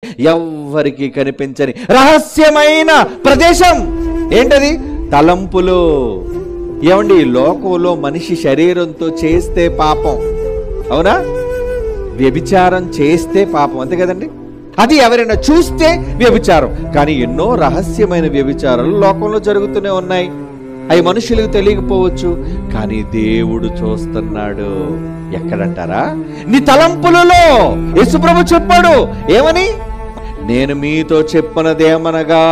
ఎవ్వరికి కనిపించని రహస్యమైన ప్రదేశం ఏంటది? తలంపులు. ఏమండి, లోకంలో మనిషి శరీరంతో చేస్తే పాపం, అవునా? వ్యభిచారం చేస్తే పాపం, అంతే కదండి? అది ఎవరైనా చూస్తే వ్యభిచారం. కానీ ఎన్నో రహస్యమైన వ్యభిచారాలు లోకంలో జరుగుతూనే ఉన్నాయి. అవి మనుషులకు తెలియకపోవచ్చు, కానీ దేవుడు చూస్తున్నాడు. ఎక్కడంటారా? నీ తలంపులలో. యేసుప్రభు చెప్పాడు ఏమని? నేను మీతో చెప్పినదేమనగా,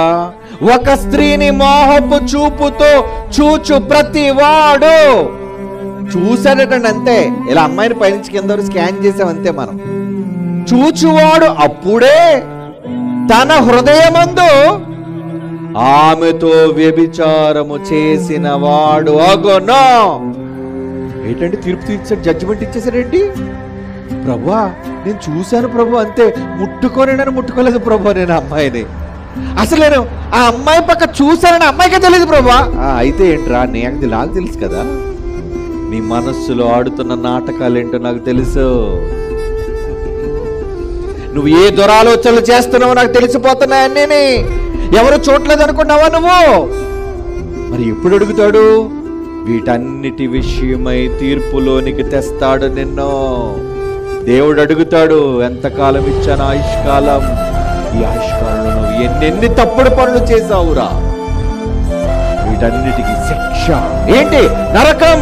ఒక స్త్రీని మోహపు చూపుతో చూచు ప్రతి వాడు. చూసాడటండి, అంతే. ఇలా అమ్మాయిని పైనుంచి కింద వరకు స్కాన్ చేసామంతే మనం. చూచువాడు అప్పుడే తన హృదయమందు ఆమెతో వ్యభిచారము చేసిన వాడు అగును. ఏంటంటే తీర్పు తీర్చాడు, జడ్జిమెంట్ ఇచ్చేసాడండి. ప్రభువా, నేను చూశాను ప్రభు, అంతే. ముట్టుకోలేదు ప్రభు నేను అమ్మాయిని. అసలు నేను ఆ అమ్మాయి పక్క చూశానని అమ్మాయికే తెలియదు ప్రభా. అయితే ఏంట్రా, నాకు తెలుసు కదా నీ మనస్సులో ఆడుతున్న నాటకాలు ఏంటో నాకు తెలుసు. నువ్వు ఏ దురాలోచనలు చేస్తున్నావో నాకు తెలిసిపోతున్నాయని. ఎవరు చూడలేదు అనుకున్నావా నువ్వు? మరి ఎప్పుడు అడుగుతాడు? వీటన్నిటి విషయమై తీర్పులోనికి తెస్తాడు నిన్ను. దేవుడు అడుగుతాడు, ఎంతకాలం ఇచ్చాను ఆయుష్కాలం? ఈ ఆయుష్కాలంలో నువ్వు ఎన్నెన్ని తప్పుడు పనులు చేశావురా? వీటన్నిటికీ శిక్ష ఏంటి? నరకం.